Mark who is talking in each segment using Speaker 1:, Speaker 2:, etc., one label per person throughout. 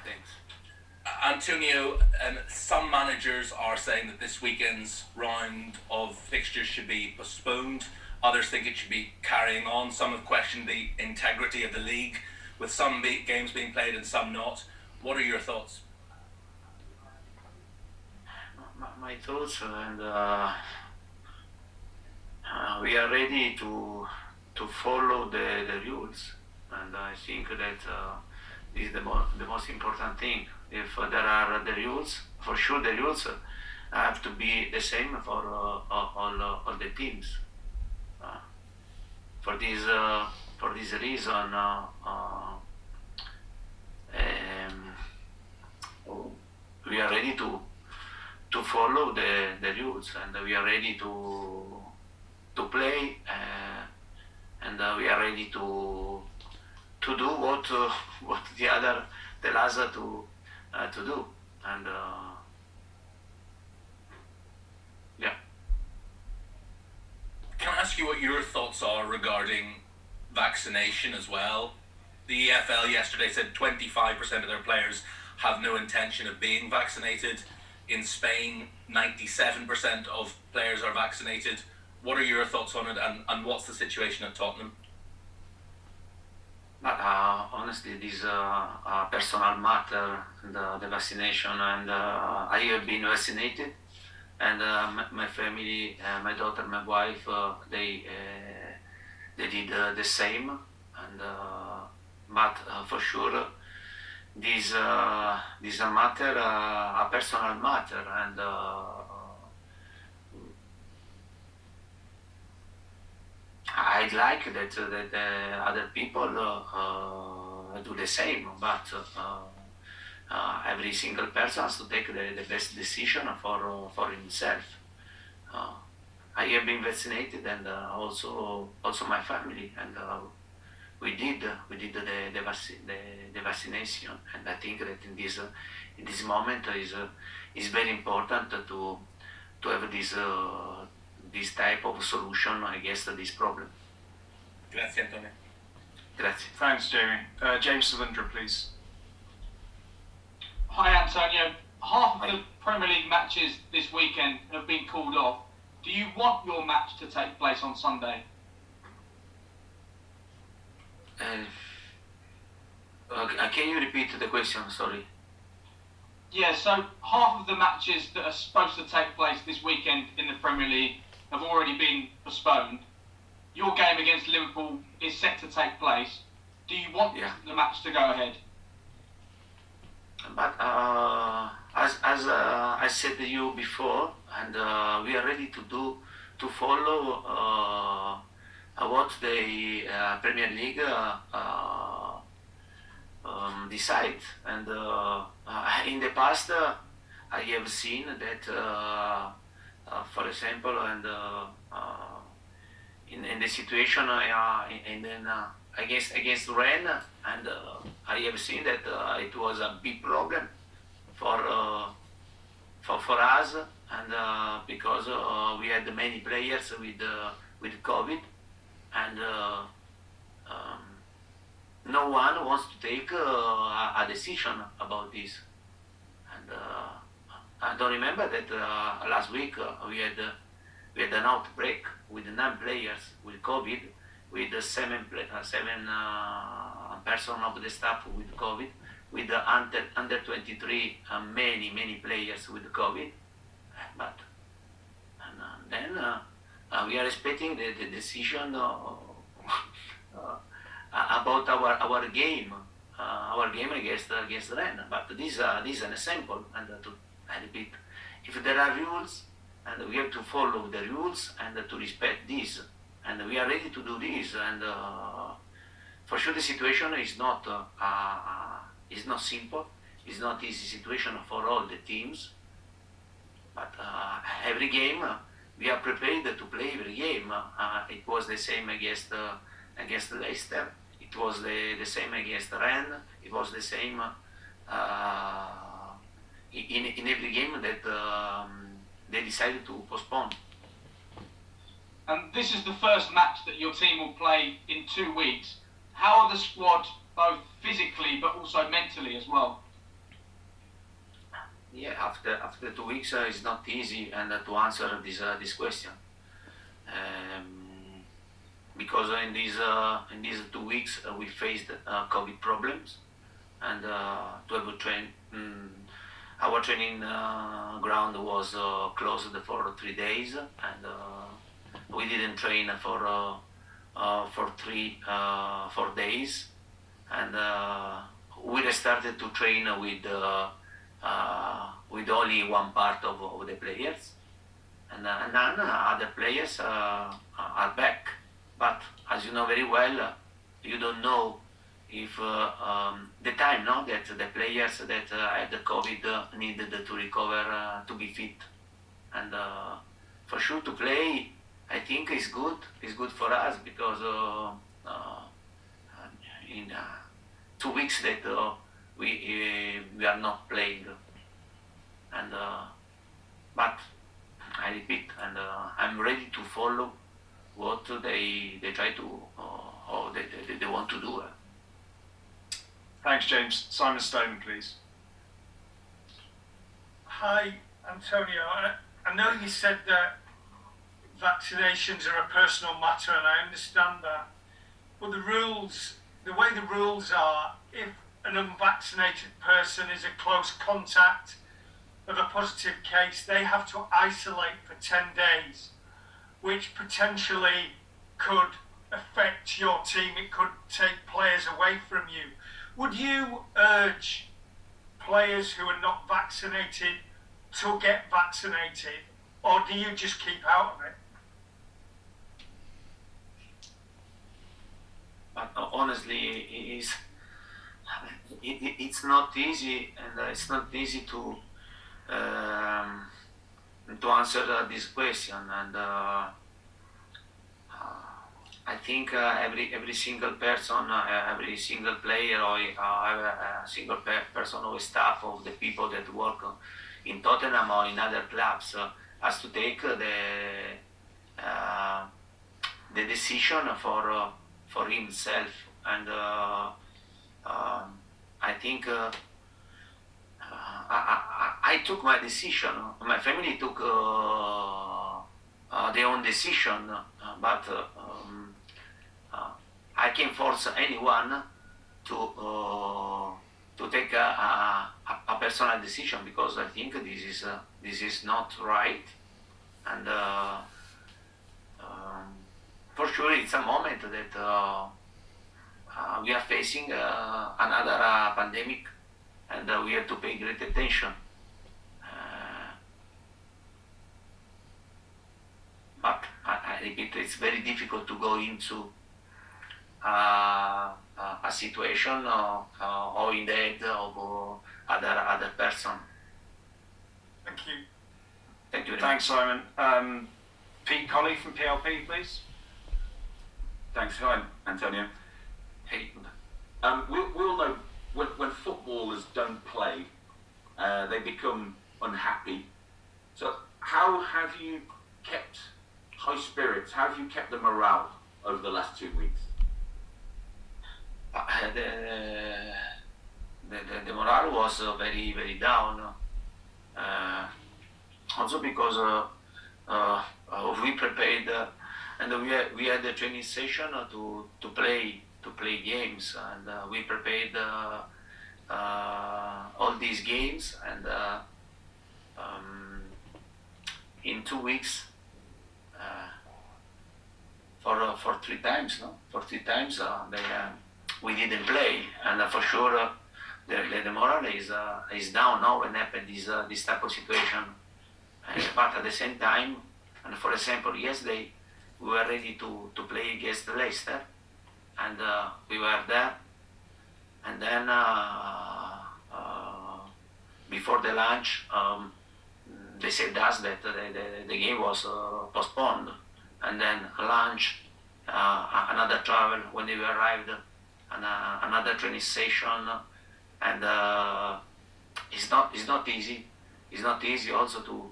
Speaker 1: Thanks. Antonio, some managers are saying that this weekend's round of fixtures should be postponed. Others think it should be carrying on. Some have questioned the integrity of the league, with some games being played and some not. What are your thoughts?
Speaker 2: My thoughts, and we are ready to follow the rules, and I think that is the most important thing. If there are the rules, for sure the rules have to be the same for all the teams. For this reason, we are ready to follow the rules, and we are ready to play, and we are ready to do what the other tell us to do, and yeah.
Speaker 1: Can I ask you what your thoughts are regarding vaccination as well? The EFL yesterday said 25% of their players have no intention of being vaccinated. In Spain, 97% of players are vaccinated. What are your thoughts on it, and what's the situation at Tottenham?
Speaker 2: But honestly, this a personal matter, the vaccination, and I have been vaccinated, and my family, my daughter, my wife, they did the same, and but for sure this a matter, a personal matter, and I'd like that other people do the same, but every single person has to take the best decision for himself. I have been vaccinated, and also my family, and we did the vaccination, and I think that in this moment is very important to have this type of solution against this problem.
Speaker 1: Grazie, Antonio.
Speaker 2: Grazie.
Speaker 3: Thanks, Jamie. James Salindra, please.
Speaker 4: Hi, Antonio. Half of the Premier League matches this weekend have been called off. Do you want your match to take place on Sunday?
Speaker 2: Can you repeat the question? Sorry.
Speaker 4: Yeah, so half of the matches that are supposed to take place this weekend in the Premier League have already been postponed. Your game against Liverpool is set to take place. Do you want the match to go ahead?
Speaker 2: But as I said to you before, and we are ready to follow what the Premier League decide. And in the past, I have seen that, for example, and in the situation against Rennes, and I have seen that it was a big problem for us, and because we had many players with COVID, and no one wants to take a decision about this. And I don't remember that last week we had an outbreak with 9 players with COVID, with 7 person of the staff with COVID, with the under 23 many players with COVID, but then we are expecting the decision about our game against Rennes. But this is an example, and I repeat, if there are rules, and we have to follow the rules and to respect this, and we are ready to do this, and for sure the situation is not simple. It's not easy situation for all the teams, but every game we are prepared to play every game. It was the same against Leicester. It was the same against Rennes. It was the same in every game that they decided to postpone.
Speaker 4: And this is the first match that your team will play in 2 weeks. How are the squad, both physically but also mentally as well?
Speaker 2: Yeah, after 2 weeks, it's not easy and to answer this question. Um, because in these 2 weeks we faced COVID problems, and to have a our training ground was closed for 3 days, and we didn't train for 4 days, and we restarted to train with only one part of the players, and then other players are back. But as you know very well, you don't know if the time no, that the players that had the COVID needed to recover to be fit, and for sure to play, I think is good. It's good for us because in 2 weeks that we are not playing, and but I repeat, and I'm ready to follow what they try to or they want to do.
Speaker 3: Thanks, James. Simon Stone, please.
Speaker 5: Hi, Antonio. I know you said that vaccinations are a personal matter, and I understand that. But the way the rules are, if an unvaccinated person is a close contact of a positive case, they have to isolate for 10 days, which potentially could affect your team. It could take players away from you. Would you urge players who are not vaccinated to get vaccinated, or do you just keep out of it?
Speaker 2: But honestly, it's not easy, and it's not easy to answer this question. And I think every single person, every single player, or a single person or staff of the people that work in Tottenham or in other clubs has to take the decision for himself. And I think I took my decision. My family took their own decision, but I can't force anyone to take a personal decision, because I think this is not right, and for sure it's a moment that we are facing another pandemic, and we have to pay great attention. But I repeat, it's very difficult to go into a situation or in the head of other person.
Speaker 5: Thank you.
Speaker 2: Thank you very
Speaker 3: Thanks, Simon. Pete Colley from PLP, please.
Speaker 6: Thanks. Hi, Antonio.
Speaker 2: much. Hey.
Speaker 6: We all know when footballers don't play, they become unhappy. So how have you kept high spirits? How have you kept the morale over the last 2 weeks?
Speaker 2: The morale was very, very down. Also because we prepared and we had a training session to play games, and we prepared all these games, and in 2 weeks for 3 times, we didn't play, and for sure the morale is down now when happen this type of situation. But at the same time, and for example, yesterday we were ready to play against Leicester, and we were there, and then before the lunch they said us that the game was postponed, and then lunch, another travel when they arrived, and another training session, and it's not easy. It's not easy also to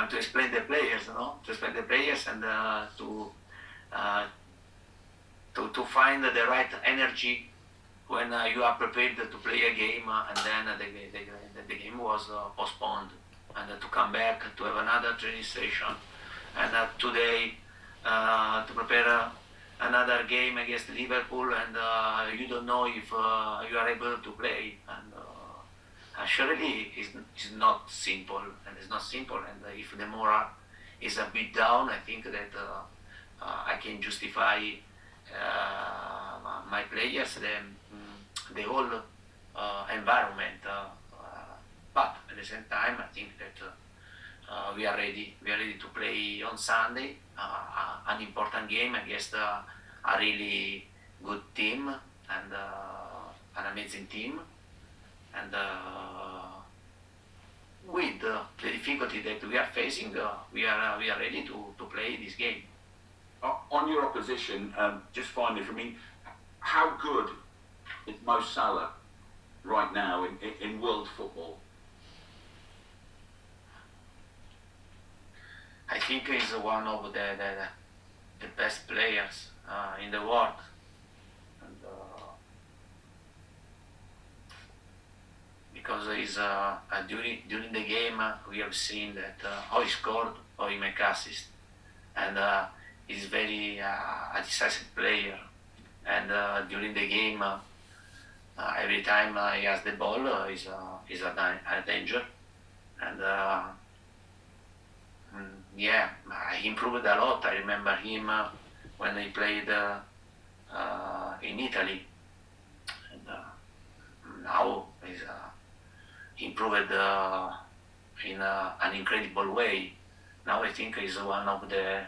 Speaker 2: to explain the players, and to find the right energy when you are prepared to play a game and then the game was postponed, and to come back to have another training session, and today to prepare another game against Liverpool, and you don't know if you are able to play, and surely it's not simple, and it's not simple, and if the morale is a bit down, I think that I can justify my players, the whole environment, but at the same time I think that we are ready to play on Sunday, an important game against a really good team, and an amazing team, and with the difficulty that we are facing, we are ready to play this game.
Speaker 6: On your opposition, just finally for me, how good is Mo Salah right now in world football?
Speaker 2: I think he's one of the best players in the world, and because he's during the game we have seen that how he scored, how he make assist, and he's very a decisive player, and during the game every time he has the ball he's a danger, and yeah, he improved a lot. I remember him when he played in Italy, and now he improved in an incredible way. Now I think he's one of the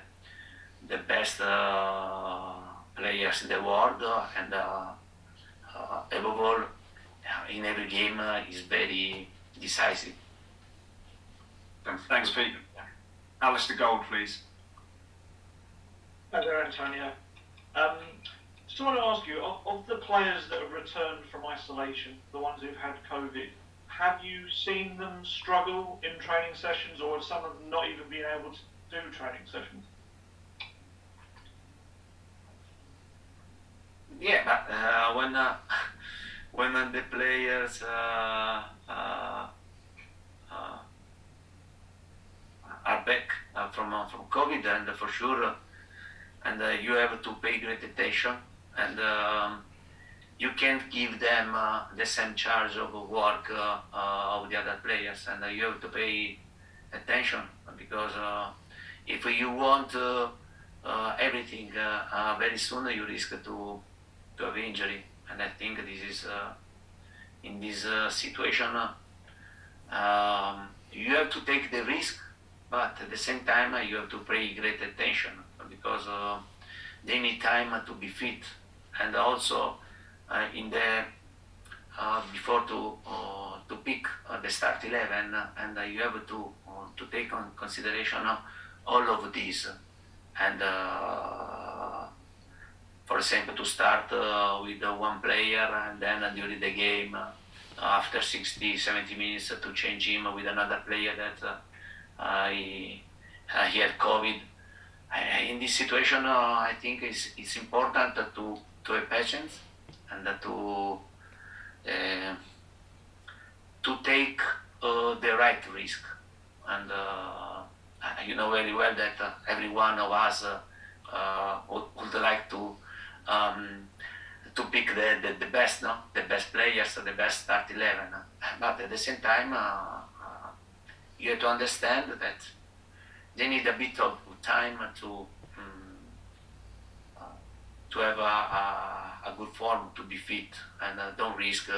Speaker 2: best players in the world, and above all, in every game is very decisive.
Speaker 3: Thanks, Pete. Alistair Gold, please.
Speaker 7: Hi there, Antonio. Just want to ask you, of the players that have returned from isolation, the ones who've had COVID, have you seen them struggle in training sessions, or have some of them not even been able to do training sessions?
Speaker 2: Yeah, but when the players are back from COVID, and for sure, and you have to pay great attention, and you can't give them the same charge of work of the other players, and you have to pay attention, because if you want everything very soon, you risk to have injury, and I think this is in this situation you have to take the risk, but at the same time you have to pay great attention, because they need time to be fit, and also in the before to pick the start 11, and you have to take on consideration all of these, and for example, to start with one player, and then during the game after 60-70 minutes to change him with another player that he had COVID. In this situation, I think it's important to have patience, and to take the right risk. And you know very well that every one of us would like to pick the best, no, the best players, the best start 11. But at the same time, you have to understand that they need a bit of time to have a good form, to be fit, and don't risk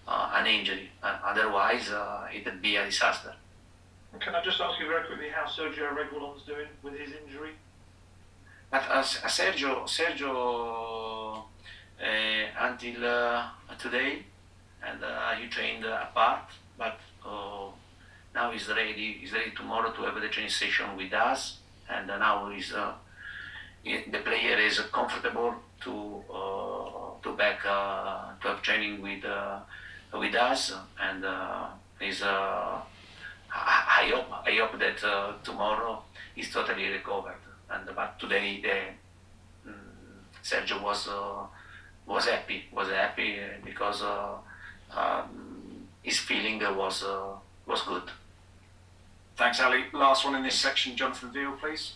Speaker 2: an injury. Otherwise, it would be a disaster.
Speaker 7: Can I just ask you very quickly how Sergio Reguilon's doing with his injury?
Speaker 2: But Sergio until today, and he trained apart, but now he's ready. He's ready tomorrow to have the training session with us, and now the player is comfortable to back to have training with us, and he's. I hope that tomorrow he's totally recovered. But today Sergio was was happy because his feeling was good.
Speaker 3: Thanks, Ali. Last one in this section, Jonathan Veal, please.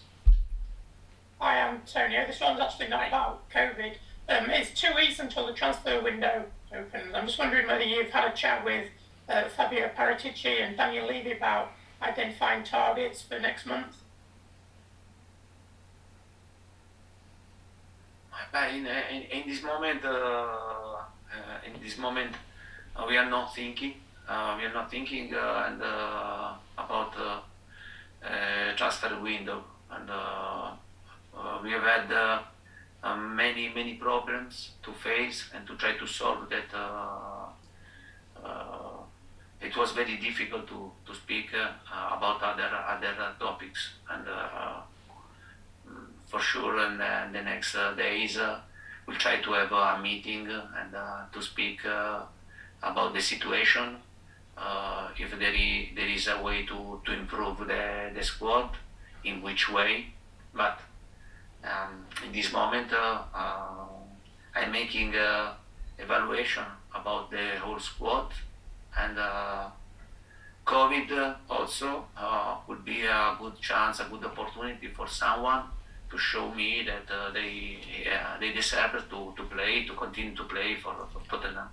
Speaker 8: Hi, I'm Antonio. This one's actually not about COVID. It's 2 weeks until the transfer window opens. I'm just wondering whether you've had a chat with Fabio Paratici and Daniel Levy about identifying targets for next month.
Speaker 2: In this moment, we are not thinking. About transfer window, and we have had many problems to face and to try to solve that. It was very difficult to speak about other topics, and for sure in the next days we'll try to have a meeting and to speak about the situation, if there is a way to improve the squad, in which way. But in this moment I'm making evaluation about the whole squad, and COVID also would be a good chance, a good opportunity for someone to show me that they deserve to play, to continue to play for Tottenham.